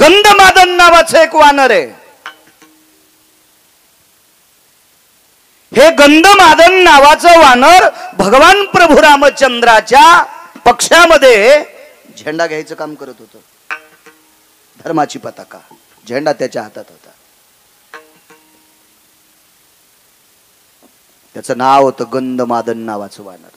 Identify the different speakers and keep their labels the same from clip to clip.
Speaker 1: गंधमादन नावाचं एक वानर आहे. हे गंधमादन नावाचं वानर भगवान प्रभू रामचंद्राच्या पक्षामध्ये झेंडा घ्यायचं काम करत होतं. धर्माची पताका, झेंडा त्याच्या हातात होता. त्याचं नाव होतं गंधमादन नावाचं वानर.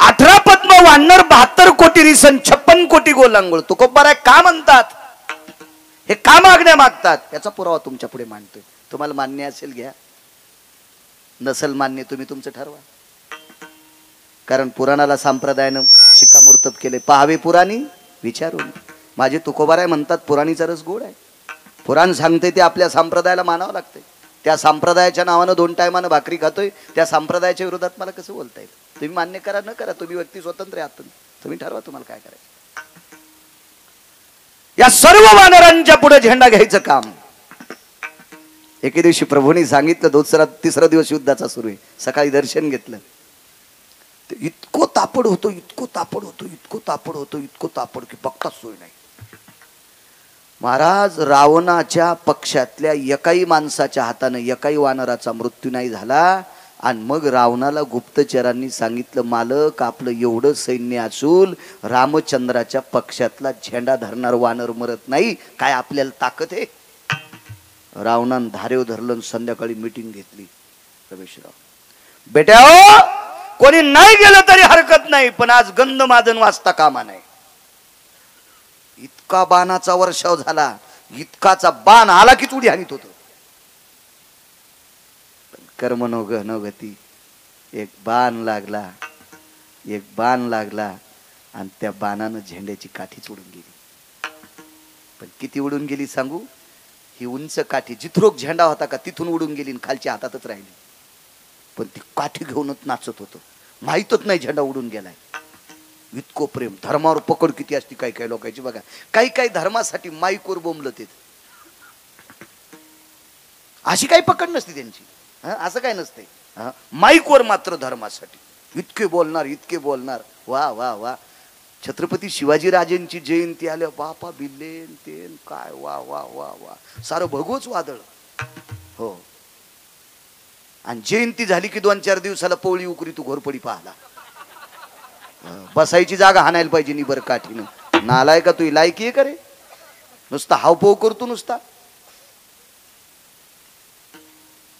Speaker 1: 18 पद्म वानर 72 कोटी रिसन 56 कोटी गोलांगुळ. तुकोबाराय का म्हणतात? हे का मागण्या मागतात? याचा पुरावा तुमच्या पुढे मांडतोय. तुम्हाला मान्य असेल घ्या, नसल मान्य तुम्ही तुमचं ठरवा. कारण पुराणाला संप्रदायानं शिक्कामोर्तब केले. पाहावे पुराणी विचारून. माझे तुकोबाराय म्हणतात पुराणीचा रस गोड आहे. पुराण सांगते ते आपल्या संप्रदायाला मानावं लागते. त्या संप्रदायाच्या नावानं 2 टायमानं भाकरी खातोय, त्या संप्रदायाच्या विरोधात मला कसं बोलता येईल? तुम्ही मान्य करा न करा, तुम्ही व्यक्ती स्वतंत्र आहात. तुम्ही ठरवा तुम्हाला काय करायचं. या सर्व वानरांच्या पुढे झेंडा घ्यायचं काम. एके दिवशी प्रभूंनी सांगितलं, तिसरा दिवस युद्धाचा सुरू आहे. सकाळी दर्शन घेतलं, इतको तापड होतो, इतको तापड होतो, इतको तापड होतो, इतको तापड की बघताच सोय नाही. महाराज, रावणाच्या पक्षातल्या एकाही माणसाच्या हाताने एकाही वानराचा मृत्यू नाही झाला. आणि मग रावणाला गुप्तचरांनी सांगितलं, मालक आपलं एवढं सैन्य असून रामचंद्राच्या पक्षातला झेंडा धरणार वानर मरत नाही, काय आपल्याला ताकद आहे? रावणानं धारेव धरलं. संध्याकाळी मीटिंग घेतली. रमेशराव बेटा, कोणी नाही गेलं तरी हरकत नाही, पण आज गंधमादन वाजता कामा नाही. इतका बाणाचा वर्षाव झाला, इतकाचा बाण आला की उडी हानीत होतो. कर्म नो गती. एक बाण लागला, एक बाण लागला आणि त्या बाणानं झेंड्याची काठीच उडून गेली. पण किती उडून गेली सांगू? ही उंच काठी जिथरोक झेंडा होता का तिथून उडून गेली आणि खालच्या हातातच राहिली. पण ती काठी घेऊनच नाचत होतो. माहीतच नाही झेंडा उडून गेलाय. इतको प्रेम. धर्मावर पकड किती असती काही काही लोकांची बघा. काही काही धर्मासाठी माईकवर बोंबलत. अशी काही पकड नसती त्यांची. असं काय नसते. माईकवर मात्र धर्मासाठी इतके बोलणार, इतके बोलणार. वा वा वा. छत्रपती शिवाजी राजेंची जयंती आल्या, बापा बिल्लेन तेन काय वा वा वा वा. सारं भगवच वादळ. हो. आणि जयंती झाली की 2-4 दिवसाला पोळी उकरी तू घोरपडी पाहला. बसायची जागा हाणायला पाहिजे निबर काठीनं. नालाय का तू? लायकी आहे का रे? नुसता हावपोव करतो नुसता.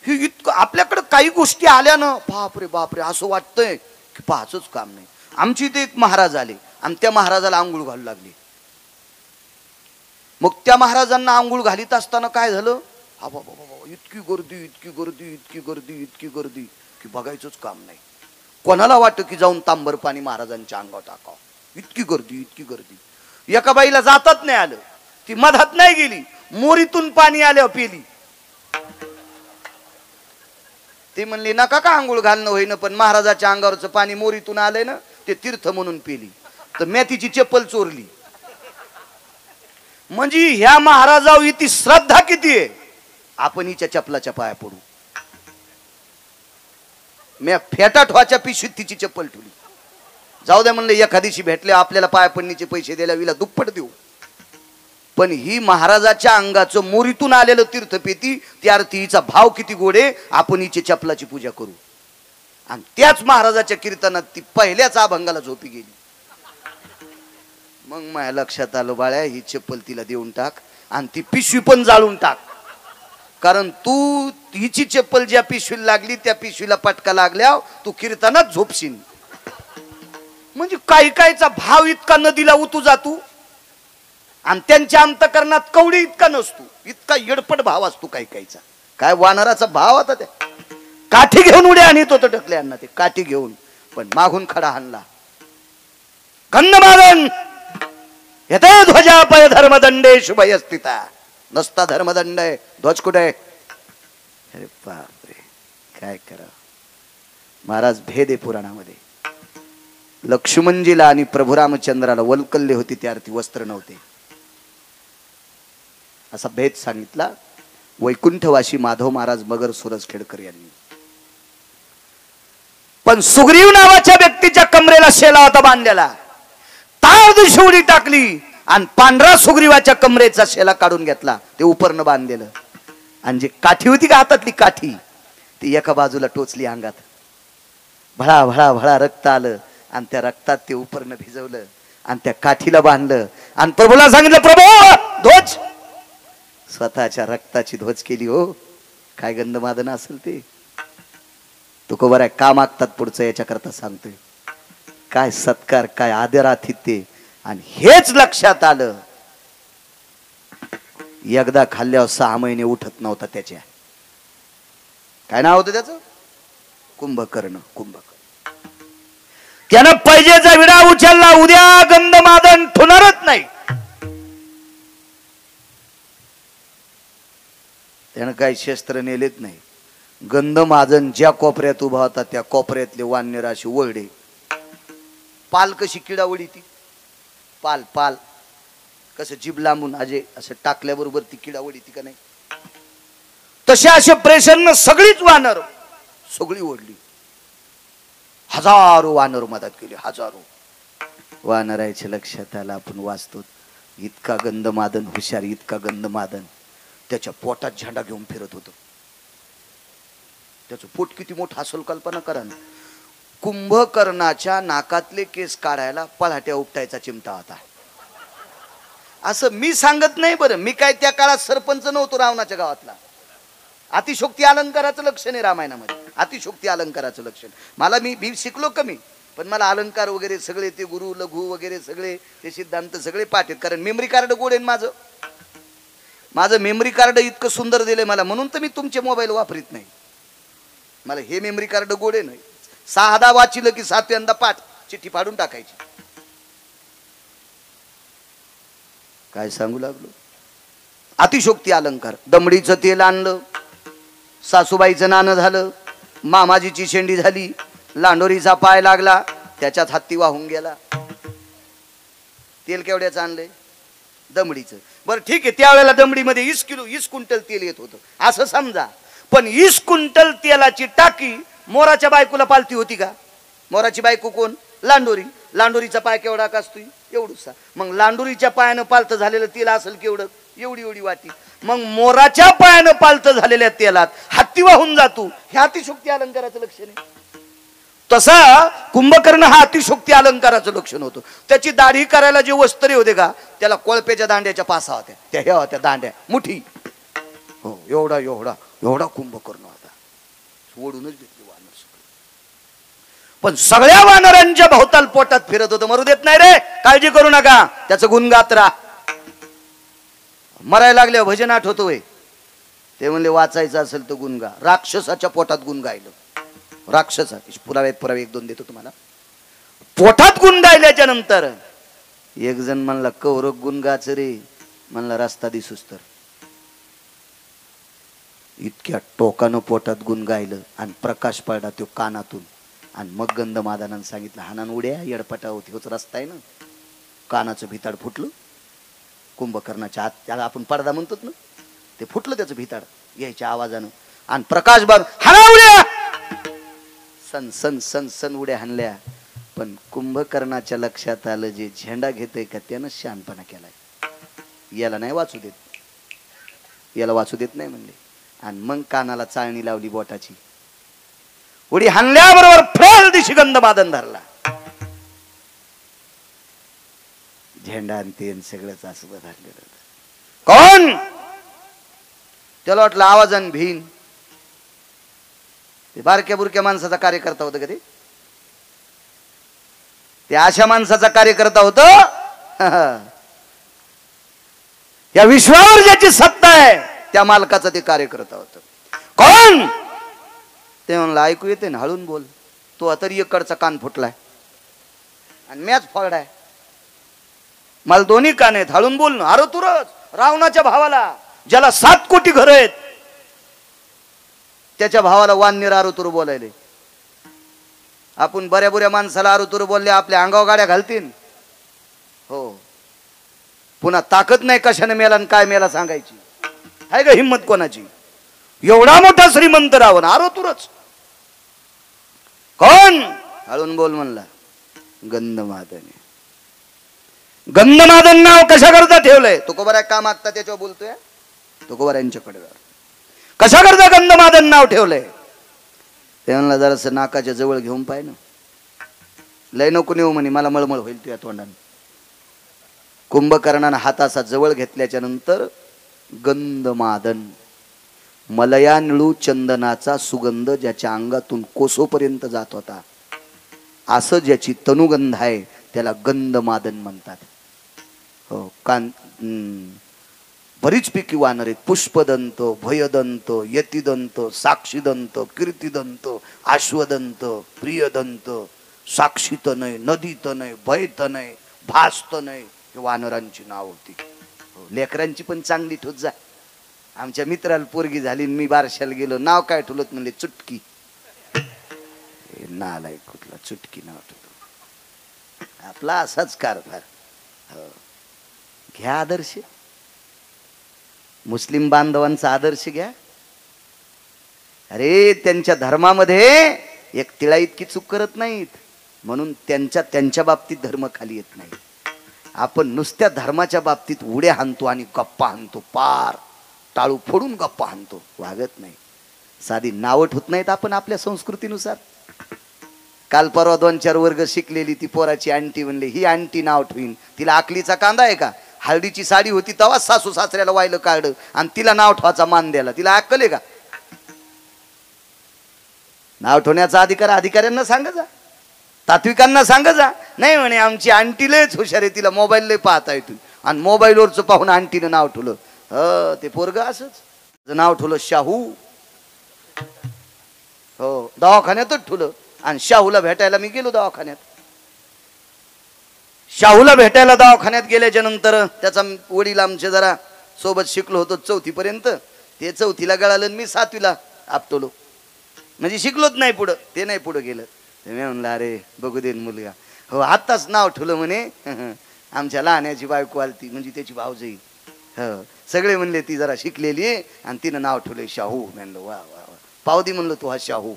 Speaker 1: हे इतकं आपल्याकडे काही गोष्टी आल्या ना, बापरे बापरे असं वाटतंय की पाहाचंच काम नाही. आमची इथे एक महाराज आले आणि त्या महाराजाला आंघोळ घालू लागली. मग त्या महाराजांना आंघोळ घालीत असताना काय झालं, हा बाबा बाबा इतकी गर्दी, इतकी गर्दी, इतकी गर्दी, इतकी गर्दी की बघायचंच काम नाही. कोणाला वाटतं की जाऊन तांबर पाणी महाराजांच्या अंगावर टाकावं. इतकी गर्दी, इतकी गर्दी. एका बाईला जातात नाही आलं, ती मधात नाही गेली, मोरीतून पाणी आल्यावर पिली. ते म्हणले नका का आंघोळ घालणं होईना, पण महाराजाच्या अंगावरचं पाणी मोरीतून आलंय ना, ते तीर्थ म्हणून पिली. तर मी तिची चप्पल चोरली. म्हणजे ह्या महाराजावर इतकी श्रद्धा किती आहे, आपण हिच्या चपलाच्या पाया पडू. मी फेटा ठोच्या पिशवीत तिची चप्पल ठेवली. जाऊ द्या म्हणलं, एखादीशी भेटले आपल्याला पाया पडणीचे पैसे द्यायला विला दुप्पट देऊ. पण ही महाराजाच्या अंगाचं मोरीतून आलेलं तीर्थ पेती, त्या अर्थी हिचा भाव किती गोडे, आपण हिची चपलाची पूजा करू. आणि त्याच महाराजाच्या कीर्तनात ती पहिल्याच अभंगाला झोपी गेली. मग माझ्या लक्षात आलं, बाळ्या ही चप्पल तिला देऊन टाक आणि ती पिशवी पण जाळून टाक. कारण तू हिची चप्पल ज्या पिशवीला लागली त्या पिशवीला पटका लागल्या तू कीर्तनात झोपशील. म्हणजे काही काहीचा भाव इतका नदीला उतू जातो आणि त्यांच्या अंतकरणात कवडी इतका नसतो, इतका येडपट भाव असतो काही काहीचा. काय वानराचा भाव आता त्या काठी घेऊन उड्या आणत होतं ढकल्यांना, ते काठी घेऊन, पण मागून खडा हाणला. गंधमादन येते ध्वजा पय धर्मदंडे शुभय स्थिता. नसता धर्मदंड आहे, ध्वज कुठे आहे? अरे बापरे, काय करा महाराज. भेद आहे पुराणामध्ये. लक्ष्मणजीला आणि प्रभू रामचंद्राला वल्कल्ले होती, त्या अर्थी वस्त्र नव्हते, असा भेद सांगितला वैकुंठवासी माधव महाराज मगर सुरजखेडकर यांनी. पण सुग्रीव नावाच्या व्यक्तीच्या कमरेला शेला होता बांधलेला. तार शिवडी टाकली आणि पांढरा सुग्रीवाच्या कमरेचा शेला काढून घेतला, ते उपरनं बांधलेलं, आणि जी काठी होती का हातातली काठी ती एका बाजूला टोचली अंगात, भळा भळा भळा रक्त आलं, आणि त्या रक्तात ते उपरनं भिजवलं आणि त्या काठीला बांधलं आणि प्रभूला सांगितलं, प्रभू ध्वज, स्वतःच्या रक्ताची ध्वज केली. हो काय गंधमादन असेल ते. तुकोबर आहे का मागतात पुढचं याच्याकरता सांगतोय. काय सत्कार, काय आदरातिथ्य. आणि हेच लक्षात आलं, एकदा खाल्ल्यावर 6 महिने उठत नव्हता त्याच्या. काय नाव होतं त्याचं? कुंभकर्ण. कुंभकर्ण. त्यानं पैजेचा विडा उचलला, उद्या गंधमादन ठोणारच नाही. त्यानं काही शस्त्र नेलेत नाही. गंधमादन ज्या कोपऱ्यात उभा होता त्या कोपऱ्यातले वानर अशी ओरडे. पाल कशी किडावडी ती पाल पाल कसं जीभ लांबून अजे असं टाकल्याबरोबर ती किडावडी ती का नाही, तसे असे प्रेशरनं सगळीच वानर सगळी ओढली. हजारो वानर मदत केली, हजारो. वानराच्या लक्षात आलं आपण वाचतो, इतका गंधमादन हुशार, इतका गंधमादन त्याच्या पोटात झेंडा घेऊन फिरत होतो. त्याचं पोट किती मोठं असेल कल्पना करा. कुंभकर्णाच्या नाकातले केस काढायला पळाट्या उपटायचा चिमटा होता. असं मी सांगत नाही बरं, मी काय त्या काळात सरपंच नव्हतो रावणाच्या गावातला. अतिशोक्ती अलंकाराचं लक्षण आहे रामायणामध्ये, अतिशोक्ती अलंकाराचं लक्षण. मला मी शिकलो कमी, पण मला अलंकार वगैरे सगळे ते गुरु लघु वगैरे सगळे ते सिद्धांत सगळे पाठ आहेत. कारण मेमरी कार्ड गोड आहे माझं मेमरी कार्ड इतकं सुंदर दिलंय मला, म्हणून तर मी तुमचे मोबाईल वापरीत नाही. मला हे मेमरी कार्ड गोड आहे. नाही 6दा वाचिलं की 7व्यांदा पाठ, चिठ्ठी फाडून टाकायची. काय सांगू लागलो. अतिशोक्ती अलंकार. दमडीचं तेल आणलं, सासूबाईचं नाणं झालं, मामाजीची शेंडी झाली, लांडोरीचा पाय लागला, त्याच्यात हत्ती वाहून गेला. तेल केवढ्याचं आणलंय? दमडीचं. बरं ठीक आहे, त्यावेळेला दमडीमध्ये 20 क्विंटल तेल येत होतं असं समजा. पण 20 क्विंटल तेलाची टाकी मोराच्या बायकोला पालती होती का? मोराची बायको कोण? लांडोरी. लांडोरीचा पाय केवढा का असतोय? एवढूसा. मग लांडोरीच्या पायानं पालतं झालेलं तेल असेल केवढं? एवढी एवढी वाटी. मग मोराच्या पायानं पालतं झालेल्या तेलात हत्ती वाहून जातो, हे अतिशोक्ती अलंकाराचं लक्षण आहे. तसा कुंभकर्ण हा अतिशोक्ती अलंकाराचं लक्षण होतं. त्याची दाढी करायला जे वस्त्रे होते का, त्याला कोळप्याच्या दांड्याच्या पासा होत्या, त्या ह्या होत्या दांड्या मुठी. हो एवढा एवढा एवढा कुंभकर्ण होता. ओढूनच घेतली वानर सगळं. पण सगळ्या वानरांच्या भोवताल पोटात फिरत होतं. मरू देत नाही रे, काळजी करू नका, त्याचं गुण गात राहा. मरायला लागले भजन आठवतोय, ते म्हणले वाचायचं असेल तर गुण गा. राक्षसाच्या पोटात गुण गायलं. राक्षसा पुरावे 1-2 देतो तुम्हाला. पोटात गुण गायल्याच्या नंतर एक जण म्हणला कौरव गुण गाच रे, म्हणला रस्ता दिसूस तर. इतक्या टोकानं पोटात गुण गायलं आणि प्रकाश पडला तो कानातून. आणि मग गंधमादनानं सांगितलं, हानान उड्या येडपटा होती, होच रस्ता आहे ना. कानाचं भिताड फुटलं कुंभकर्णाच्या आत, त्याला आपण पडदा म्हणतो ना, ते फुटलं त्याचं भिताड यायच्या आवाजानं. आणि प्रकाश बार हाना उड्या, सन सन सन सन उड्या हाणल्या. पण कुंभकर्णाच्या लक्षात आलं, जे झेंडा घेतय का त्यानं शहाणपणा केलाय, याला नाही वाचू देत, याला वाचू देत नाही म्हणले. आणि मग कानाला चाळणी लावली बोटाची. उडी हाणल्याबरोबर फेल दिशी गंधमादन धरला. झेंडा आणि तेन सगळंच असं धरलेलं. कोण? त्याला वाटलं आवाजान भीन. ते बारक्या बुरक्या माणसाचा कार्यकर्ता होता का ते अशा माणसाचा कार्यकर्ता होत. या विश्वावर ज्याची सत्ता आहे त्या मालकाचा ते कार्यकर्ता होत. कोण? ते म्हणलं ऐकू येते ना, हळून बोल. तो तरी इकडचा कान फुटलाय आणि मॅच फोडलाय, मला दोन्ही कान आहेत, हळून बोल ना. अरे तुरच रावणाच्या भावाला, ज्याला 7 कोटी घर आहेत, त्याच्या भावाला वाननीर आरोतुर बोलायले. आपण बऱ्या बुऱ्या माणसाला आरोतुर बोलले आपल्या अंगावर गाड्या घालतील. हो, पुन्हा ताकद नाही कशाने मेला आणि काय मेला सांगायची. आहे का हिम्मत कोणाची? एवढा मोठा श्रीमंत रावण आरोतुरच. कोण? हळून बोल म्हणला. गंधमादन. गंधमादन नाव कशा करता ठेवलंय? तुकोबारा का मागता त्याच्यावर बोलतोय. तुकोबारा यांच्याकडे कशा करता गंधमादन नाव ठेवलंय? ते म्हणला जरासं नाकाच्या जवळ घेऊन पाय ना. लय नको नेऊ म्हणे, मला मळमळ होईल तुझ्या तोंडाने. कुंभकर्णानं हात असा जवळ घेतल्याच्या नंतर गंधमादन, मलया निळू चंदनाचा सुगंध ज्याच्या अंगातून कोसोपर्यंत जात होता, असं ज्याची तनुगंध आहे त्याला गंधमादन म्हणतात. हो, बरीच पैकी वानर आहेत. पुष्पदंत, भयदंत, यतिदंत, साक्षीदंत, कीर्तिदंत, आश्वदंत, प्रियदंत, साक्षीतनय, नदीतनय, भयतनय, भासतनय, हे वानरांची नाव होती. लेकरांची पण चांगली ठोत जा. आमच्या मित्राला पोरगी झाली, मी बारशाला गेलो, नाव काय ठेवलं म्हणले चुटकी. नालाय कुठला चुटकी नाव ठेवलं. आपला असाच कारभार. घ्या आदर्श, मुस्लिम बांधवांचा आदर्श घ्या. अरे त्यांच्या धर्मामध्ये एक तिळा इतकी चूक करत नाहीत, म्हणून त्यांच्या बाबतीत धर्म खाली येत नाही. आपण नुसत्या धर्माच्या बाबतीत उड्या हाणतो आणि गप्पा हाणतो, पार टाळू फोडून गप्पा हाणतो, वागत नाही. साधी नावं ठेवत नाहीत आपण आपल्या संस्कृतीनुसार. काल परवा 2-4 वर्ग शिकलेली ती पोराची आंटी म्हणले, ही आंटी नाव ठेवीन, तिला आकलीचा कांदा आहे का? हळदीची साडी होती तेव्हा सासू सासऱ्याला वायलं काढलं आणि तिला नाव ठेवायचा मान द्याला. तिला अक्कल आहे का? नाव ठेवण्याचा अधिकार अधिकाऱ्यांना सांगा जा, तात्विकांना सांगा जा. नाही म्हणे आमची आंटी लयच हुशार आहे, तिला मोबाईल लय पाहता येतो आणि मोबाईलवरचं पाहून आंटीनं नाव ठेवलं. ते पोरग असंच नाव ठेवलं शाहू. हो, दवाखान्यातच ठेवलं. आणि शाहूला भेटायला मी गेलो दवाखान्यात. शाहूला भेटायला दवाखान्यात गेल्याच्या नंतर त्याचा वडील आमचे जरा सोबत शिकलो होतो 4थी पर्यंत. ते 4थीला गळालं, मी 7वीला आपटलो, म्हणजे शिकलोच नाही पुढं. ते नाही पुढं गेलं. मी म्हणलं अरे बघू दे मुलगा. हो, आत्ताच नाव ठेवलं म्हणे आमच्या लहान्याची बायको आलती, म्हणजे त्याची भावजई. हो, सगळे म्हणले ती जरा शिकलेली आहे आणि तिनं नाव ठेवलंय शाहू. म्हणलं वा वा वा, पावदी म्हणलं तू हा शाहू.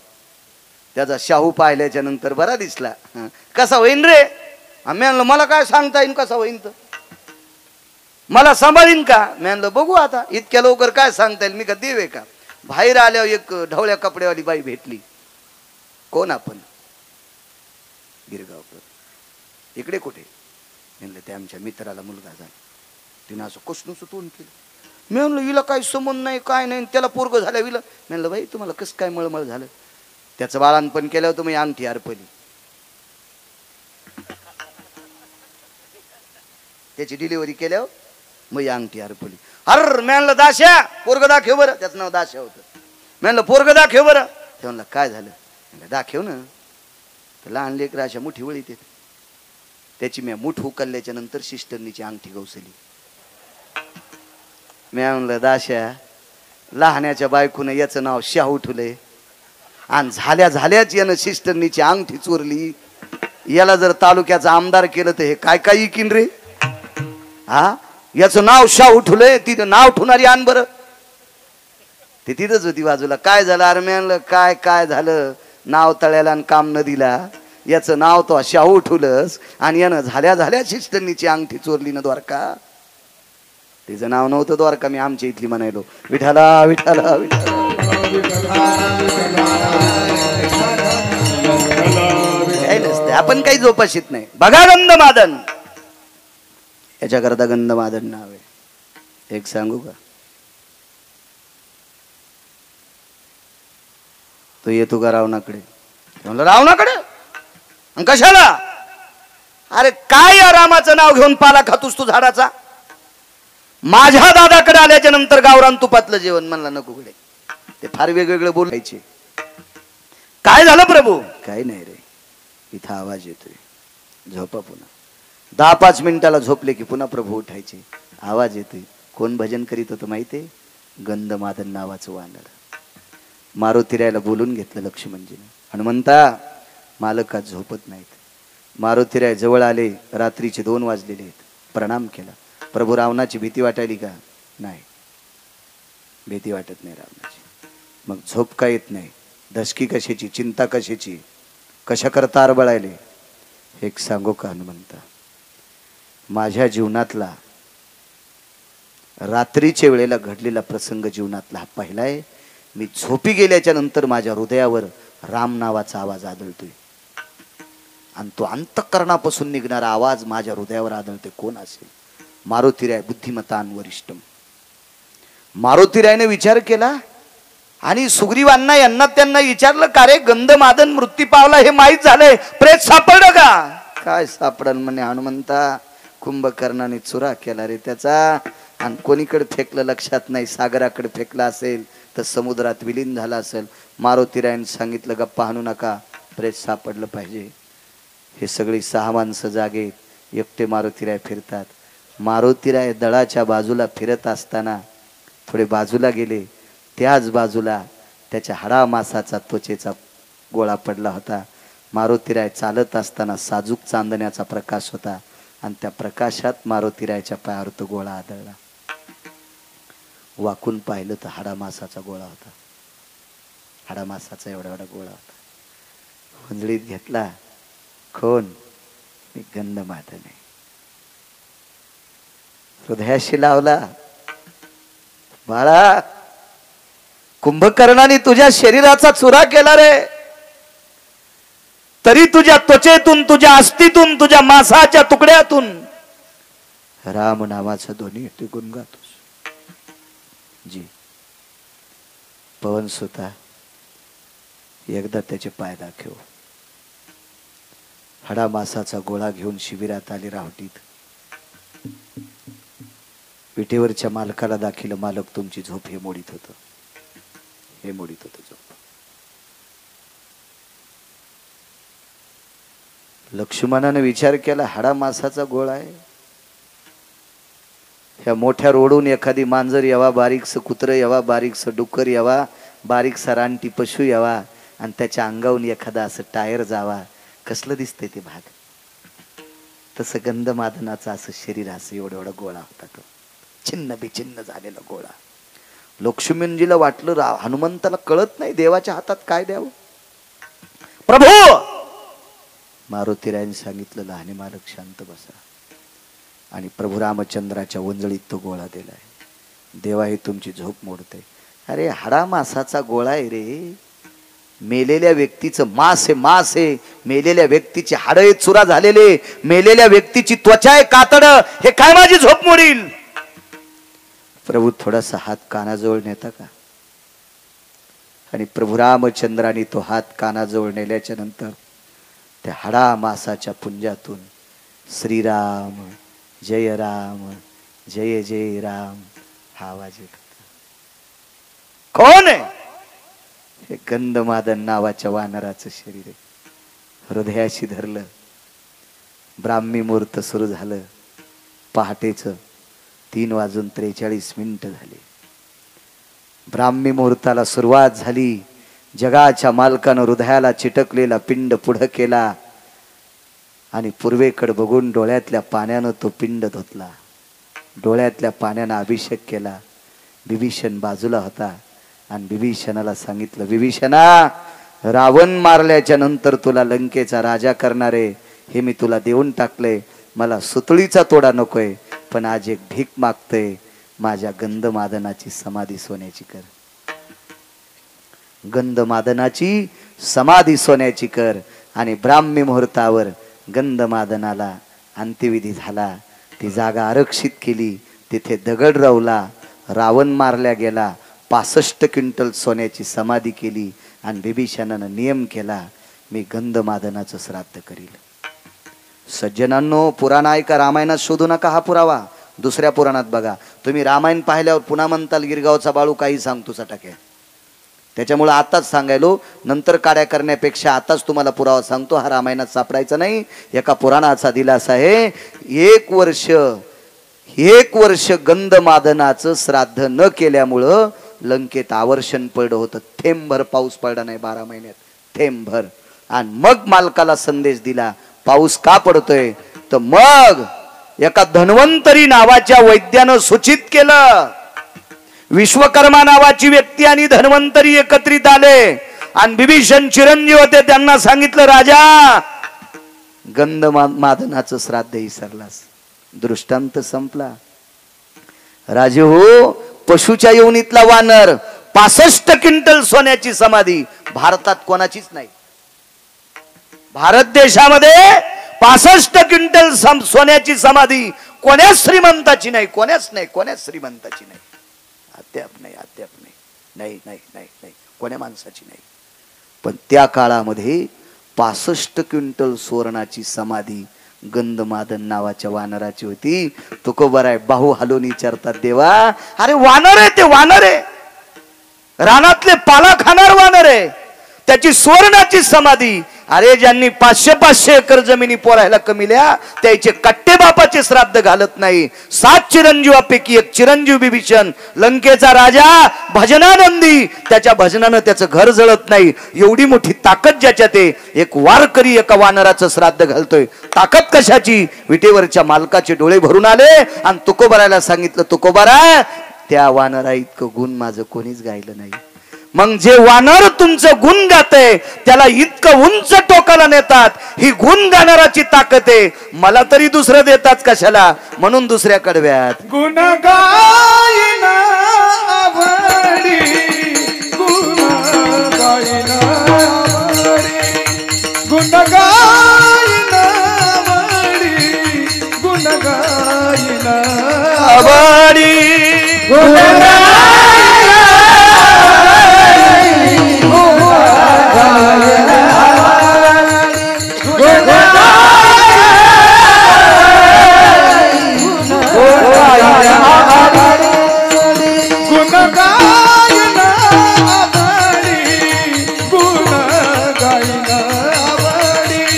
Speaker 1: त्याचा शाहू पाहिल्याच्या नंतर बरा दिसला. कसा होईन रे? मी म्हणलं मला काय सांगता येईन कसा होईन, तर मला सांभाळीन का? मी म्हणलं बघू आता, इतक्या लवकर काय सांगता येईल, मी का देव आहे का? बाहेर आल्यावर एक ढवळ्या कपड्यावाली बाई भेटली. कोण आपण? गिरगावकर. इकडे कुठे? म्हणलं ते आमच्या मित्राला मुलगा झाला. तिने असं कुसनुस तोंड केलं. मी म्हणलं हिला काही संबंध नाही, काय नाही, त्याला पोरग झाल्या विला. म्हणलं बाई तुम्हाला कसं काय मळमळ झालं? त्याचं बाळांपण केल्यावर तुम्ही अंगठी अर्पली, त्याची डिलिव्हरी केल्यावर मग अंगठी अर्पली. अर म्हणलं दाश्या पोरग दाखव बरं. त्याचं नाव दाश्या होतं. म्हणलं पोरग दाखव बरं. ते म्हणलं काय झालं? म्हणलं दाखव ना. तर लहान लेकर अशा मुठी वळीत येत. त्याची मी मुठ उकलल्याच्या नंतर सिस्टरनीची अंगठी गवसली. मी म्हणलं दाश्या लहान्याच्या बायकोनं याचं नाव शाहू ठेवलंय आणि झाल्याच यानं सिस्टरनीची अंगठी चोरली. याला जर तालुक्याचा आमदार केलं तर हे काय काय इकीन रे? हा, याचं नाव शाहू ठेवलंय, तिथं नाव ठेवणारी आण बरं. ते तिथंच होती बाजूला. काय झालं? अरे म्हणलं काय झालं? नाव तळ्याला आणि काम नदीला. याचं नाव तो शाहू ठेवलंस आणि यानं झाल्या सिस्टरनीची अंगठी चोरली ना द्वारका. तिचं नाव नव्हतं द्वारका, मी आमच्या इथली म्हणायलो विठाला विठाला विठाला. आपण काही जोपाशीत नाही. बघा गंधमादन, याच्याकरता गंधमादन नाव आहे. एक सांगू का? तो येतो का रावणाकडे? म्हणलं रावणाकडे? कशाला? अरे काय या रामाचं नाव घेऊन पाला खातोस तू झाडाचा? माझ्या दादाकडे आल्याच्या नंतर गावरान तुपातलं जेवण. म्हणला नको कडे, ते फार वेगवेगळं बोलायचे. काय झालं प्रभू? काय नाही रे, इथं आवाज येतोय, झोपा पुन्हा. 10-5 मिनिटाला झोपले की पुन्हा प्रभू उठायचे. आवाज येतोय. कोण भजन करीत होतं माहितीये? गंधमादन नावाचं वानर. मारुतीरायला बोलून घेतलं लक्ष्मणजीने. हनुमंता मालका झोपत नाहीत. मारुतीराय जवळ आले. रात्रीचे 2 वाजलेले आहेत. प्रणाम केला. प्रभू रावणाची भीती वाटायली का? नाही, भीती वाटत नाही रावणाची. मग झोप का येत नाही? धसकी कशाची, चिंता कशाची, कशा करता आरबळायले? एक सांगू का हनुमंता? माझ्या जीवनातला रात्रीच्या वेळेला घडलेला प्रसंग जीवनातला हा पहिला आहे. मी झोपी गेल्याच्या नंतर माझ्या हृदयावर राम नावाचा आवाज आदळतोय आणि तो अंतःकरणापासून निघणारा आवाज माझ्या हृदयावर आदळते. कोण असेल? मारुतीराय बुद्धिमतान वरिष्ठम. मारुतीरायने विचार केला आणि सुग्रीवांना यांना त्यांना विचारलं, का रे गंधमादन मृत्यू पावला हे माहीत झालंय, प्रेत सापडलं का? काय सापडल म्हणे हनुमंता, कुंभकर्णाने चुरा केला रे त्याचा आणि कोणीकडे फेकलं लक्षात नाही. सागराकडे फेकला असेल तर समुद्रात विलीन झाला असेल. मारुतीरायने सांगितलं, गप्पा हाणू नका, प्रेत सापडलं पाहिजे. हे सगळी 6 माणसं जागेत, एकटे मारुतीराय फिरतात. मारुतीराय दळाच्या बाजूला फिरत असताना थोडे बाजूला गेले. त्याच बाजूला त्याच्या हाडामासाचा त्वचेचा गोळा पडला होता. मारुतीराय चालत असताना साजूक चांदण्याचा प्रकाश होता आणि त्या प्रकाशात मारुतीरायच्या पायावर तो गोळा आदळला. वाकून पाहिलं तर हाडामासाचा गोळा होता. हाडामासाचा एवढा एवढा गोळा होता. हुंजळीत घेतला. कोण? मी गंधमादन आहे. हृदयाशी लावला. बाळा, कुंभकर्णाने तुझ्या शरीराचा चुरा केला रे, तरी तुझ्या त्वचेतून, तुझ्या अस्थितून, तुझ्या मांसाच्या तुकड्यातून राम नावाचा ध्वनी ते गुणगातोस. जी पवन सुता, एकदा त्याचे पाय दाखव. हाडा मासाचा गोळा घेऊन शिबिरात आले रावटीत. विटेवरच्या मालकाला दाखिलं, मालक तुमची झोप हे मोडीत होतं, हे मोडीत होतं झोप. लक्ष्मणाने विचार केला, हाडा मासाचा गोळा आहे. ह्या मोठ्या रोडून एखादी मांजर यावा, बारीकस कुत्र यावा, बारीकस डुक्कर यावा, बारीकसा रानटी पशु यावा आणि त्याच्या अंगावून एखादा असं टायर जावा, कसलं दिसतंय ते भाग. तसं गंधमादनाचं असं शरीर, असं एवढा एवढा गोळा होता. तो छिन्न बिछिन्न झालेला गोळा. लक्ष्मणजीला वाटलं हनुमंताला कळत नाही देवाच्या हातात काय द्यावं. प्रभू, मारुतीरायने सांगितलं, लहाने मालक शांत बसा. आणि प्रभू रामचंद्राच्या वंजळीत तो गोळा दिलाय. देवा हे तुमची झोप मोडते. अरे हाडा मासाचा गोळा आहे रे, मेलेल्या व्यक्तीचं मांस आहे, मांस आहे. मेलेल्या व्यक्तीची हाडे चुरा झालेले, मेलेल्या व्यक्तीची त्वचा आहे कातड, हे काय माझी झोप मोडील? प्रभू थोडासा हात कानाजवळ नेता का? आणि प्रभू रामचंद्राने तो हात कानाजवळ नेल्याच्या नंतर त्या हाडा मासाच्या पुंजातून श्रीराम जय राम जय जय राम हा आवाज येत होता. कोण आहे? हे गंधमादन नावाच्या वानराचं शरीर आहे. हृदयाशी धरलं. ब्राह्मी मुहूर्त सुरू झालं. पहाटेचं 3:43 झाले. ब्राह्मी मुहूर्ताला सुरुवात झाली. जगाच्या मालकानं हृदयाला चिटकलेला पिंड पुढं केला आणि पूर्वेकडे बघून डोळ्यातल्या पाण्यानं तो पिंड धुतला. डोळ्यातल्या पाण्यानं अभिषेक केला. विभीषण बाजूला होता आणि विभीषणाला सांगितलं, विभीषणा, रावण मारल्याच्या नंतर तुला लंकेचा राजा करणारे हे मी तुला देऊन टाकले. मला सुतळीचा तोडा नकोय, पण आज एक भीक मागतोय, माझ्या गंधमादनाची समाधी सोन्याची कर. गंधमादनाची समाधी सोन्याची कर. आणि ब्राह्मी मुहूर्तावर गंधमादनाला अंत्यविधी झाला. ती जागा आरक्षित केली. तिथे दगड रवला. रावण मारल्या गेला. 65 क्विंटल सोन्याची समाधी केली. आणि विभीषणानं नियम केला, मी गंधमादनाचं श्राद्ध करील. सज्जनांनो, पुराण ऐका, रामायणात शोधू नका हा पुरावा. दुसऱ्या पुराणात बघा. तुम्ही रामायण पाहिल्यावर पुन्हा म्हणताल गिरगावचा बाळू काही सांगतो सटाके. त्याच्यामुळे आताच सांगायलो, नंतर काड्या करण्यापेक्षा आताच तुम्हाला पुरावा सांगतो. हा रामायणात सापडायचा नाही. एका पुराणाचा दिलासा आहे. 1 वर्ष गंधमादनाचं श्राद्ध न केल्यामुळं लंकेत आवर्षण पडलं होतं. थेंबभर पाऊस पडला नाही 12 महिन्यात, थेंबभर. आणि मग मालकाला संदेश दिला, पाऊस का पडतोय? तर मग एका धन्वंतरी नावाच्या वैद्यानं सूचित केलं. विश्वकर्मा नावाची व्यक्ती आणि धन्वंतरी एकत्रित आले आणि विभीषण चिरंजीव होते. त्यांना सांगितलं, राजा, गंधमादनाचं श्राद्ध विसरलास. दृष्टांत संपला. राजे हो, पशुच्या योनीतला वानर, 65 क्विंटल सोन्याची समाधी भारतात कोणाचीच नाही. भारत देशामध्ये 65 क्विंटल सोन्याची समाधी कोण्याच श्रीमंताची नाही, कोण्याच श्रीमंताची नाही. अद्याप नाही कोण्या माणसाची नाही. पण त्या काळामध्ये 65 क्विंटल सुवर्णाची समाधी गंधमादन नावाच्या वानराची होती. तुकोबाराय बाहू हलवून विचारतात, देवा अरे वानर आहे, ते वानर आहे, रानातले पाला खाणार वानर आहे, त्याची सुवर्णाची समाधी. अरे ज्यांनी 500 एकर जमिनी पोरायला कमिल्या त्याचे कट्टे बापाचे श्राद्ध घालत नाही. 7 चिरंजीवापैकी एक चिरंजीव विभीषण, लंकेचा राजा भजनानंदी, त्याच्या भजनानं त्याचं घर जळत नाही. एवढी मोठी ताकद ज्याच्यात आहे. एक वारकरी एका वानराचं श्राद्ध घालतोय. ताकद कशाची? विटेवरच्या मालकाचे डोळे भरून आले आणि तुकोबारायला सांगितलं, तुकोबाराय त्या वानरा इतकं गुण माझं कोणीच गायलं नाही. मग जे वानर तुमचं गुण गातय त्याला इतकं उंच टोकाला नेतात. ही गुण गाणाराची ताकद आहे. मला तरी दुसरं देतात कशाला, म्हणून दुसऱ्या कडव्यात
Speaker 2: गुण गायना आवडी, गुण गायना आवडी, गुण गायना आवडी, गुण गायना
Speaker 1: आवडी,
Speaker 2: गुण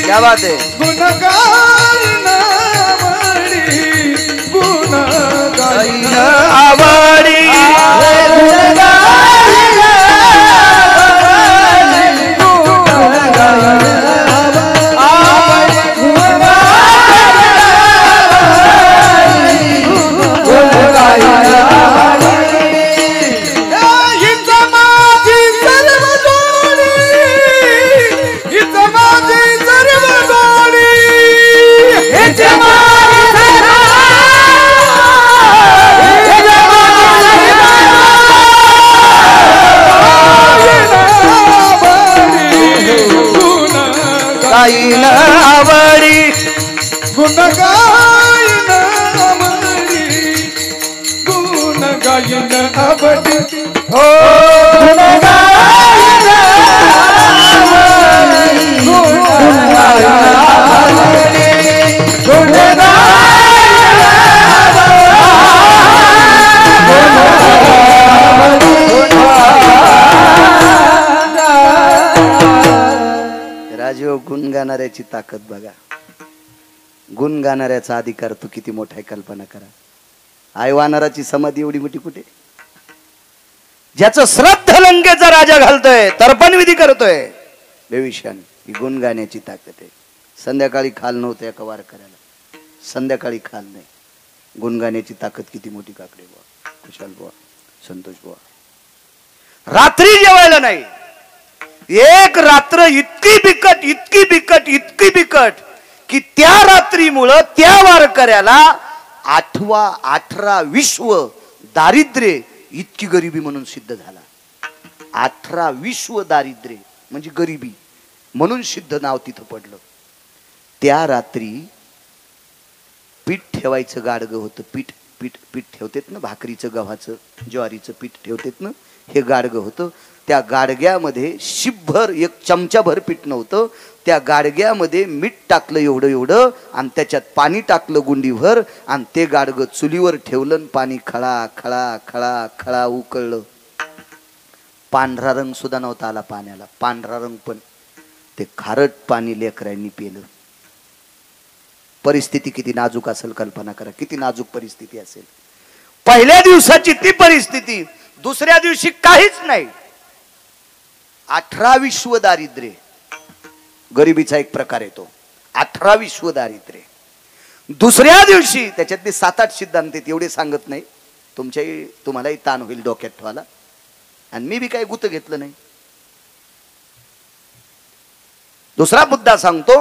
Speaker 1: क्या बात है.
Speaker 2: गुण गायना आवडी, गुण गायना
Speaker 1: आवडी, गायन आवडी,
Speaker 2: गुण गायना आवडी, गुण गायना आवडी,
Speaker 1: हो
Speaker 2: गुण गायना आवडी, गुण गायना आवडी, गुण
Speaker 1: राजीव. गुण गाणाऱ्याची ताकद बघा. गुण गाणाऱ्याचा अधिकार तू किती मोठा आहे कल्पना करा. आई वानराची समाधी एवढी मोठी कुठे? ज्याचं श्राद्ध लंकेचा राजा घालतोय, तर्पण विधी करतोय, विभीषण. ही गुण गाण्याची ताकद आहे. संध्याकाळी खाल नव्हतं एका वारकऱ्याला, संध्याकाळी खाल नाही. गुण गाण्याची ताकद किती मोठी. काकडे बुवा, कुशाल बुवा, संतोष बुवा. रात्री जेवायला नाही. एक रात्र इतकी बिकट की त्या रात्रीमुळं त्या वारकऱ्याला 18 विश्व दारिद्र्य, इतकी गरिबी म्हणून सिद्ध झाला. 18 विश्व दारिद्र्य म्हणजे गरिबी म्हणून सिद्ध नाव तिथं पडलं. त्या रात्री पीठ ठेवायचं गाडगं होतं. पीठ ठेवतेत ना, भाकरीचं, गव्हाचं, ज्वारीचं पीठ ठेवतेत ना, हे गाडगं होतं. त्या गाडग्यामध्ये शिभर, एक चमचाभर पीठ नव्हतं. त्या गाडग्यामध्ये मीठ टाकलं एवढं आणि त्याच्यात पाणी टाकलं गुंडीभर आणि ते गाडगं चुलीवर ठेवलं. पाणी खळा खळा खळा खळा उकळलं. पांढरा रंग सुद्धा नव्हता आला पाण्याला, पांढरा रंग पण. ते खारट पाणी लेकरांनी पिलं. परिस्थिती किती नाजूक असेल कल्पना करा, किती नाजूक परिस्थिती असेल. पहिल्या दिवसाची ती परिस्थिती, दुसऱ्या दिवशी काहीच नाही. 18 विश्व दारिद्र्य, गरिबीचा एक प्रकार येतो. 18 विश्व दारिद्र्य. दुसऱ्या दिवशी त्याच्यातले 7-8 सिद्धांत आहेत, एवढे सांगत नाही. तुम्हालाही ताण होईल डोक्यात ठेवायला, आणि मी बी काही गुत घेतलं नाही. दुसरा मुद्दा सांगतो.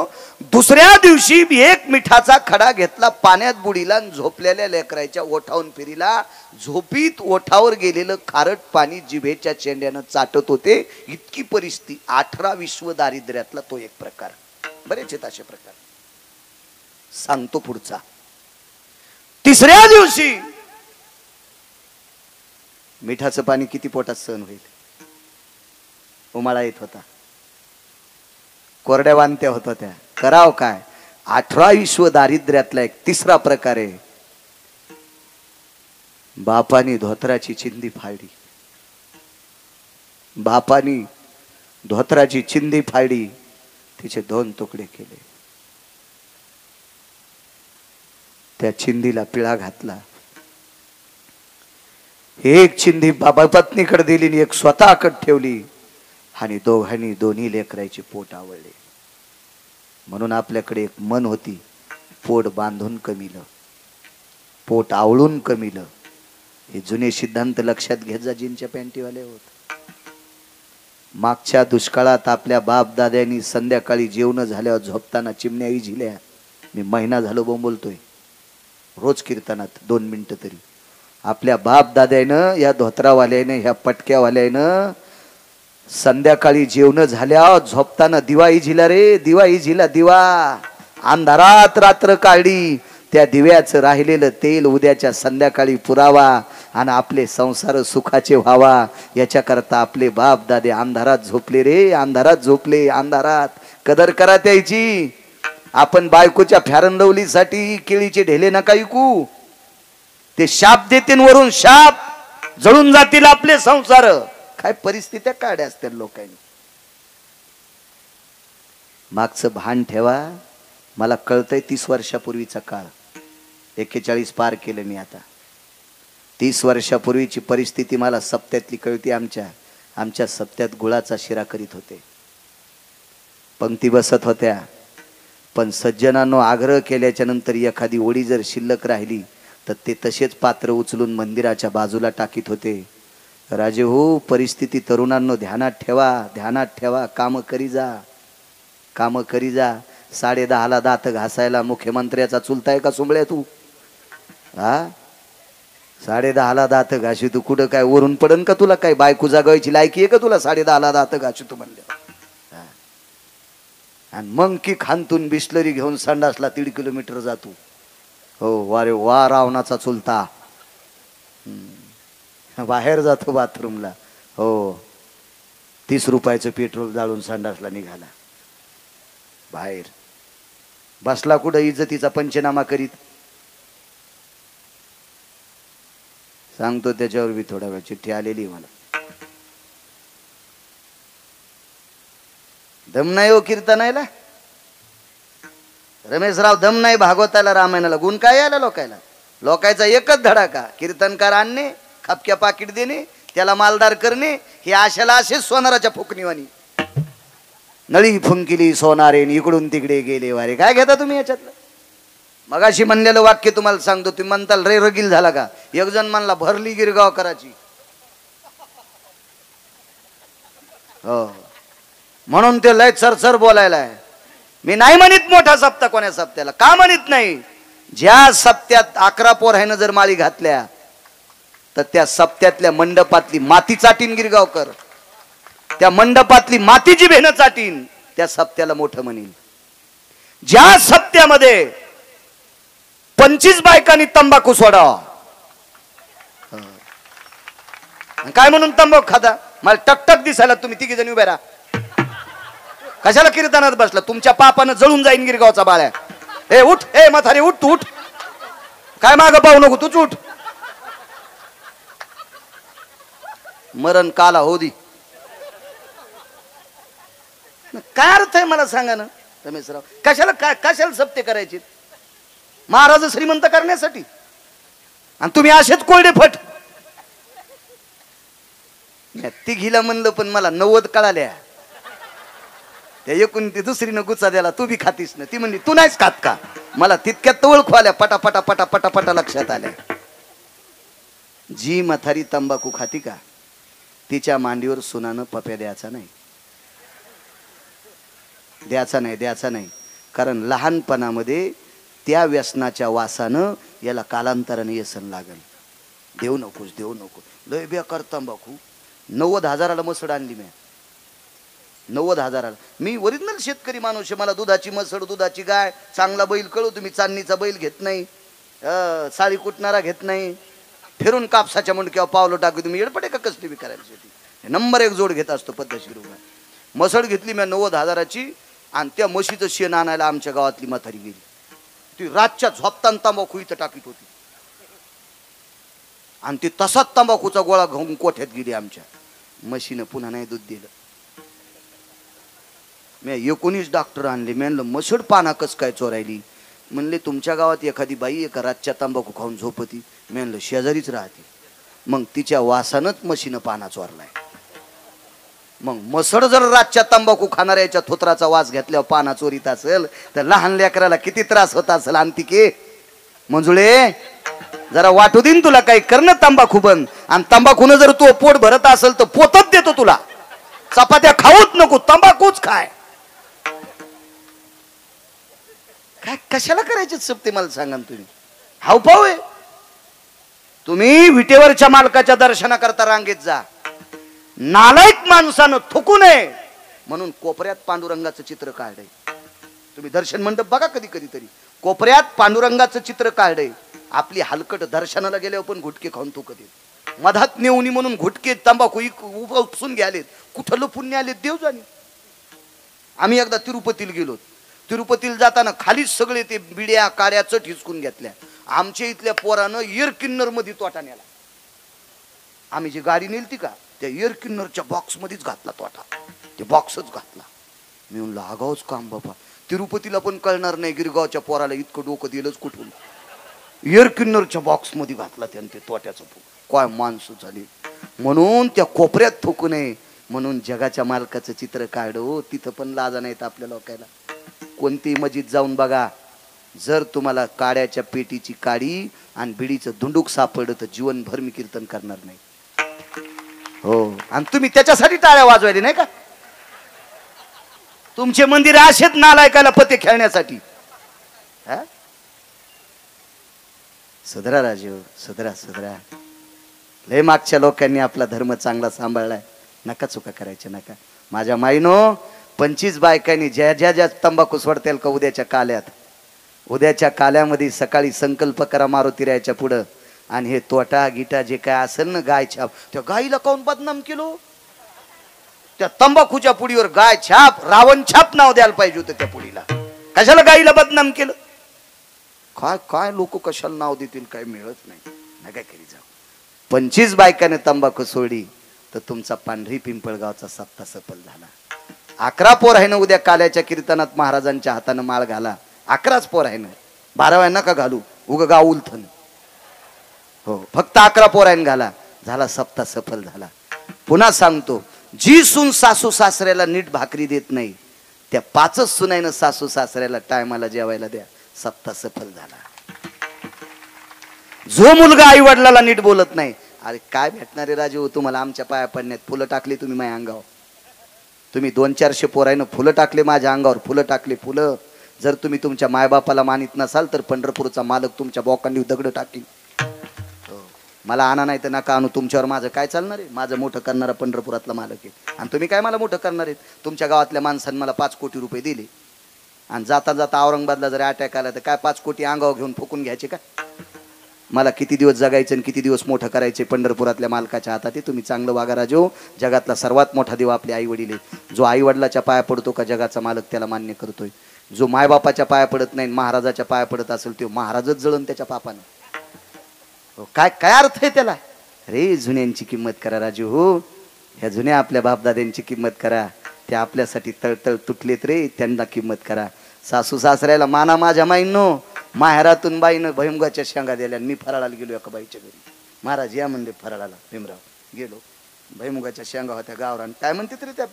Speaker 1: दुसऱ्या दिवशी एक मिठाचा खडा घेतला, पाण्यात बुडीला, झोपलेल्या लेकराच्या ओठावून फिरीला. झोपीत ओठावर गेलेलं खारट पाणी जिभेच्या चेंड्यानं चाटत होते. इतकी परिस्थिती. 18 विश्व दारिद्र्यातला तो एक प्रकार. बरेच आहेत असे प्रकार. सांगतो पुढचा. तिसऱ्या दिवशी मिठाचं पाणी किती पोटात सहन होईल? उमाळा येत होता, कोरड्या वांत्या होत्या त्या. कराव काय? 18 विश्व दारिद्र्यातला एक तिसरा प्रकार आहे. बापानी धोत्राची चिंधी फाडली. बापानी धोत्राची चिंधी फाडली, तिचे 2 तुकडे केले. त्या चिंधीला पिळा घातला. एक चिंधी बाबा पत्नीकडे दिली आणि एक स्वतःकडे ठेवली. आणि दोघांनी दोन्ही लेकराचे पोट आवळले. म्हणून आपल्याकडे एक मन होती, पोट बांधून कमीलं, पोट आवळून कमीलं. हे जुने सिद्धांत लक्षात घेत जा, जीनच्या पॅन्टीवाले होत. मागच्या दुष्काळात आपल्या बाप दाद्यांनी संध्याकाळी जेवण झाल्यावर झोपताना चिमण्याही झिल्या. मी महिना झालो बोंबलतोय रोज कीर्तनात 2 मिनिटं तरी. आपल्या बाप दाद्यानं, या धोत्रावाल्यानं, ह्या पटक्यावाल्यानं संध्याकाळी जेवण झाल्या झोपताना दिवाही झिला रे, दिवाही झिला. दिवा अंधारात रात्र काढली. त्या दिव्याचं राहिलेलं तेल उद्याच्या संध्याकाळी पुरावा आणि आपले संसार सुखाचे व्हावा, याच्याकरता आपले बाप दादे अंधारात झोपले रे, अंधारात झोपले. अंधारात कदर करा त्याची. आपण बायकोच्या फॅरनलवलीसाठी केळीचे ढेले नका ऐकू. ते शाप देतील वरून, शाप. जळून जातील आपले संसार. काय परिस्थित्या काढ्या असतील लोकांनी. मागचं भान ठेवा. मला कळतंय 30 वर्षापूर्वीचा काळ. 41 पार केलं मी आता. 30 वर्षापूर्वीची परिस्थिती मला सप्त्यातली कळती. आमच्या सप्त्यात गुळाचा शिरा करीत होते, पंक्ती बसत होत्या. पण सज्जनांनो, आग्रह केल्याच्या नंतर एखादी ओळी जर शिल्लक राहिली तर ते तसेच पात्र उचलून मंदिराच्या बाजूला टाकीत होते. राजे हो, परिस्थिती तरुणांनो ध्यानात ठेवा, ध्यानात ठेवा. काम करी जा, काम करी जा. 10:30ला दात घासायला मुख्यमंत्र्याचा चुलताय का सुंबळ्या तू? हा, 10:30ला दात घाशी तू कुठं काय वरून पडन का तुला? काय बायको जागायची लायकी आहे का तुला? 10:30ला दात घाशी तू म्हणले. आणि मग की खांतून बिस्लरी घेऊन संडासला 1.5 किलोमीटर जातो. हो, वारे वा, रावणाचा चुलता. बाहेर जातो बाथरूमला. हो, 30 रुपयाचं पेट्रोल जाळून संडासला निघाला. बाहेर बसला कुठं इज्जतीचा पंचनामा करीत. सांगतो त्याच्यावर बी थोडा वेळ चिठ्ठी आलेली मला. दम नाही हो कीर्तनायला. रमेशराव दम नाही भागवताला, रामायणाला. गुण काय यायला लोकायला? लोकायचा एकच धडाका, कीर्तनकार आणणे, खपक्या पाकिट देणे, त्याला मालदार करणे. हे आशाला असेच सोनाराच्या फुकणीवाणी. नळी फुंकिली सोनारे, इकडून तिकडे गेले वारे. काय घेता तुम्ही याच्यातलं? मगाशी म्हणलेलं वाक्य तुम्हाला सांगतो. तुम्ही म्हणताल रे रगील झाला का? एक जण म्हणला भरली गिरगाव कराची. हो, म्हणून ते लय चरचर बोलायला आहे. मी नाही म्हणत मोठा सप्ताह कोण्या सप्त्याला. का म्हणत नाही? ज्या सप्त्यात 11 पोरानं जर माळी घातल्या तर त्या सप्त्यातल्या मंडपातली माती चाटीन गिरगावकर. त्या मंडपातली मातीची भेन चाटीन. त्या सप्त्याला मोठं म्हणील. ज्या सप्त्यामध्ये 25 बायकांनी तंबाखू सोडावा. काय म्हणून तंबाखू खाता? मला टकटक दिसायला तुम्ही 3 जण उभे राहा. कशाला कीर्तनात बसला? तुमच्या पापानं जळून जाईन गिरगावचा बाळ्या. ए उठ, ए म्हातारे उठ, तू उठ. काय मागं पाहू नको, तूच उठ. मरण काला हो दी. काय अर्थ आहे मला सांगा ना रमेशराव? कशाला सप्ते करायचे? महाराज श्रीमंत करण्यासाठी. आणि तुम्ही असेच कोरडे फट. तिघीला म्हणलं पण मला 90 कळाल्या. त्या एकूण ती दुसरीनं गुच्चा द्याला, तू बी खातीस ना. ती म्हणली तू नाहीच खात का? मला तितक्यात ओळखू आल्या, पटापटा पटापटा पटा लक्षात आल्या. जी म्हातारी तंबाखू खाती का तिच्या मांडीवर सुनानं पप्या द्यायचा नाही. द्यायचा नाही, द्यायचा नाही. कारण लहानपणामध्ये त्या व्यसनाच्या वासानं याला कालांतराने व्यसन लागल. देऊ नकोस, देऊ नको. लय बेकार तंबाखू. 90,000ला मसड आणली मी. 90,000ला. मी ओरिजिनल शेतकरी माणूस आहे. मला दुधाची मसड, दुधाची गाय, चांगला बैल कळू. तुम्ही चांदणीचा बैल घेत नाही, साळी कुटणारा घेत नाही, फिरून कापसाच्या मुंडक्यावर पावलं टाकू. तुम्ही येडपटे का कसली बी करायला शेती. नंबर 1 जोड घेत असतो पद्धतशीर उभा. मसड घेतली मी 90,000ची. आणि त्या म्हशीचं शेण आणायला आमच्या गावातली म्हातारी गेली. ती रातच्या झोपताना तंबाखू इथं टाकीत होती. आणि ती तसाच तंबाखूचा गोळा घेऊन कोठ्यात गेली. आमच्या म्हशीनं पुन्हा नाही दूध दिलं. मी 19 डॉक्टर आणले. मी म्हणलं मसड पाना कस काय चोरायली. म्हणले तुमच्या गावात एखादी बाई एका रातच्या तंबाखू खाऊन झोपती. मी म्हणलं शेजारीच राहते. मग तिच्या वासानच म्हशीनं पाना चोरलाय. मग मसड जर रातच्या तंबाखू खाणाऱ्याच्या थोत्राचा वास घेतल्यावर पाना चोरीत असेल तर लहान लेकराला किती त्रास होत असेल. अंतिके मंजुळे जरा वाटू देईन तुला काही करणं तंबाखू बंद. आणि तंबाखून जर तू पोट भरत असेल तर पोतच देतो तुला. चपात्या खाऊच नको, तंबाखूच खाय. काय कशाला करायचे सप्ते मला सांगा तुम्ही. हावभाव आहे. तुम्ही विटेवरच्या मालकाच्या दर्शनाकरता रांगेत जा. नालायक माणसानं थुकू नये म्हणून कोपऱ्यात पांडुरंगाचं चित्र काढलंय. तुम्ही दर्शन मंडप बघा कधी कधीतरी. कोपऱ्यात पांडुरंगाचं चित्र काढलंय. आपली हलकट दर्शनाला गेल्यावर पण घुटके खाऊन थुकत येत. मधात नेऊनी म्हणून घुटके तंबाखू उपसून घ्यालेत. कुठं लपून आलेत देव जाणे. आम्ही एकदा तिरुपतीला गेलो. तिरुपतीला जाताना खालीच सगळे ते बिड्या काड्याचं ठिसकून घेतल्या. आमच्या इथल्या पोरानं एअर किन्नर मध्ये तोटा नेला. आम्ही जी गाडी नेलती का त्या एअर किन्नरच्या बॉक्स मध्येच घातला तोटा. ते बॉक्सच घातला. मी म्हणलं आगाऊच काम बाबा. तिरुपतीला पण कळणार नाही गिरगावच्या पोराला इतकं डोकं दिलंच कुठून. एअर किन्नरच्या बॉक्स मध्ये घातला त्यानं ते तोट्याचं. काय माणसं झाली. म्हणून त्या कोपऱ्यात थुकू नये म्हणून जगाच्या मालकाचं चित्र काढो. तिथं पण लाजा नाहीत आपल्या लोकांना. कोणती मस्जिद जाऊन बघा. जर तुम्हाला काड्याच्या पेटीची काडी आणि बिडीचं धुंडूक सापडलं तर जीवनभर मी कीर्तन करणार नाही. हो. आणि तुम्ही त्याच्यासाठी टाळ्या वाजवायला नाही का. तुमचे मंदिर असेच नालायकाला पते खेळण्यासाठी. सदरा राजीव, सदरा सदरा. लय मागच्या लोकांनी आपला धर्म चांगला सांभाळलाय. नका चुका करायच्या नका. माझ्या माईनो 25 बायकांनी ज्या ज्या ज्या तंबाखू सोडतील का उद्याच्या काल्यात. उद्याच्या काल्यामध्ये सकाळी संकल्प करा मारुतीरायाच्या पुढं. आणि हे तोटा गिटा जे काय असेल ना गाय छाप. त्या गाईला काऊन बदनाम केलो. त्या तंबाखूच्या पुडीवर गाय छाप रावण छाप नाव द्यायला पाहिजे होतं त्या पुडीला. कशाला गाईला बदनाम केलं. काय काय लोक कशाला नाव देतील काय मिळत नाही. नका करी जाऊ. 25 बायकाने तंबाखू सोडी तर तुमचा पांढरी पिंपळगावचा सप्ता सफल झाला. 11 पोर आहे ना उद्या काल्याच्या कीर्तनात महाराजांच्या हातानं माळ घाला. 11च पोर आहे ना. 12व्या नका घालू उग गाव उलथन. हो फक्त 11 पोरायन घाला. झाला सप्ता सफल झाला. पुन्हा सांगतो जी सून सासू सासऱ्याला नीट भाकरी देत नाही त्या 5च सुनायनं सासू सासऱ्याला टायमाला जेवायला द्या. सप्ता सफल झाला. जो मुलगा आई वडिलाला नीट बोलत नाही. अरे काय भेटणारे राजू तुम्हाला आमच्या पाया पडण्यात. फुलं टाकली तुम्ही माझ्या अंगावर. तुम्ही 200-400 पोरायनं फुलं टाकले माझ्या अंगावर. फुलं टाकले फुलं. जर तुम्ही तुमच्या मायबापाला मानित नसाल तर पंढरपूरचा मालक तुमच्या बोकांनी दगड टाकीन. मला आणा नाही तर नका आणू. तुमच्यावर माझं काय चालणार आहे. माझं मोठं करणारा पंढरपुरातला मालक आहे. आणि तुम्ही काय मला मोठं करणार आहेत. तुमच्या गावातल्या माणसांनी मला 5 कोटी रुपये दिले आणि जाता जाता औरंगाबादला जर अटॅक आला तर काय 5 कोटी अंगावर घेऊन फुकून घ्यायचे का. मला किती दिवस जगायचं आणि किती दिवस मोठं करायचे पंढरपुरातल्या मालकाच्या हातात आहे. तुम्ही चांगलं वागा राजो. जगातला सर्वात मोठा देव आपले आई वडील आहे. जो आई वडिलाच्या पाया पडतो का जगाचा मालक त्याला मान्य करतोय. जो मायबापाच्या पाया पडत नाही महाराजाच्या पाया पडत असेल तो महाराजच जळण त्याच्या पापानं. काय काय अर्थ आहे त्याला. अरे जुन्यांची किंमत करा राजू. हो ह्या जुन्या आपल्या बापदाद्यांची किंमत करा. त्या आपल्यासाठी तळतळ तुटलेत रे. त्यांना किंमत करा. सासू सासऱ्याला माना माझ्या माईंनो. माहेरातून बाईनं भैमुगाच्या शेंगा दिल्या. मी फराळाला गेलो एका बाईच्या घरी. महाराज या म्हणले फराळाला. भीमराव गेलो. भैमुगाच्या शेंगा होत्या गावरान. काय म्हणते तरी त्या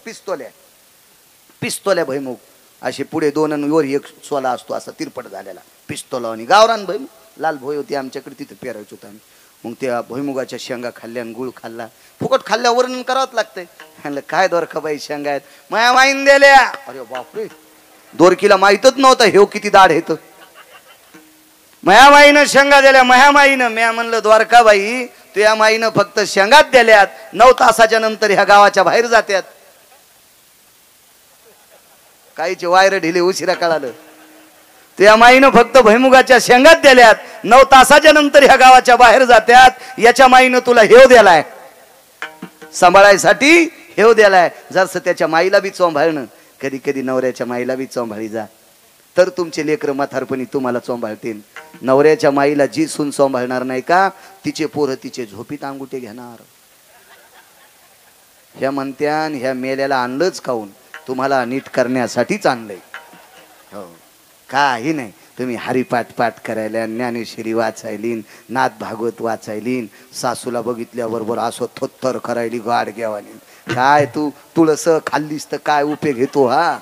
Speaker 1: पिस्तोल्या भैमुग असे पुढे 2 आणि वर 1 सोला असतो असा तिरपट झालेला पिस्तोला आणि गावरान भैमुग. लाल भोय होती आमच्याकडे तिथं पेरायचो होतं आम्ही. मग त्या भुईमुगाच्या शेंगा खाल्ल्या आणि गुळ खाल्ला. फुकट खाल्ल्या वर्णन करावंच लागतंय. म्हणलं काय दोरखाबाई शेंगा आहेत. माया वाईन दिल्या. अरे बापरे दोरकीला माहीतच नव्हतं हेव किती दाढ येत. मयामाईनं शेंगा दिल्या. मयामाईनं म्या म्हणलं द्वारकाबाई तुझ्या माईनं फक्त शेंगात दिल्यात. 9 तासाच्या नंतर ह्या गावाच्या बाहेर जात्यात. काहीचे वायर ढिले उशिरा कळालं. तुझ्या माईनं फक्त भैमुगाच्या शेंगात दिल्यात. 9 तासाच्या नंतर ह्या गावाच्या बाहेर जात्यात. याच्या माईनं तुला हेव दिलाय सांभाळायसाठी. हेव दिलाय जरसं त्याच्या माईला बी चोंभाळणं. कधी कधी नवऱ्याच्या माईला बी चोंभाळी जा तर तुमचे लेकर म्हातारपणी तुम्हाला चोंभाळतील. नवऱ्याच्या माईला जी सून चोंभाळणार नाही का तिचे पोरं तिचे झोपीत अंगुठे घेणार. ह्या म्हणत्यान ह्या मेल्याला आणलंच खाऊन तुम्हाला नीट करण्यासाठीच आणलंय. हो काही नाही. तुम्ही हरिपाठ पाठ करायला ज्ञानेश्वरी वाचायलीन नाथ भागवत वाचायलीन सासूला बघितल्याबरोबर असं थोत्तर करायली गाड घ्यावाली. काय तू तुळस खाल्लीस तर काय उपयोग घेतो. हा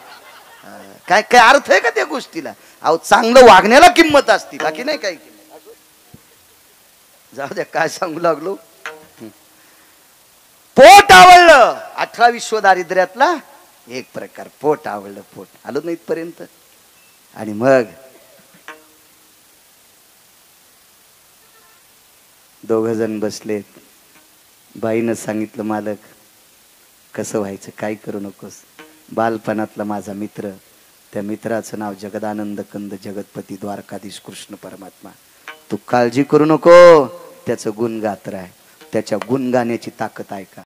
Speaker 1: काय काय अर्थ आहे का त्या गोष्टीला. अहो चांगलं वागण्याला किंमत असते बाकी नाही काही किंमत. जाऊ द्या काय सांगू लागलो. पोट आवडलं 18 विश्व दारिद्र्यातला एक प्रकार. पोट आवडलं. पोट आलो ना इथपर्यंत. आणि मग दोघ जण बसलेत. बाईनं सांगितलं मालक कसं व्हायचं काय करू नकोस. बालपणातला माझा मित्र त्या मित्राचं नाव जगदानंद कंद जगतपती द्वारकाधीश कृष्ण परमात्मा. तू काळजी करू नको त्याचं गुण गात्र आहे. त्याच्या गुण गाण्याची ताकद आहे का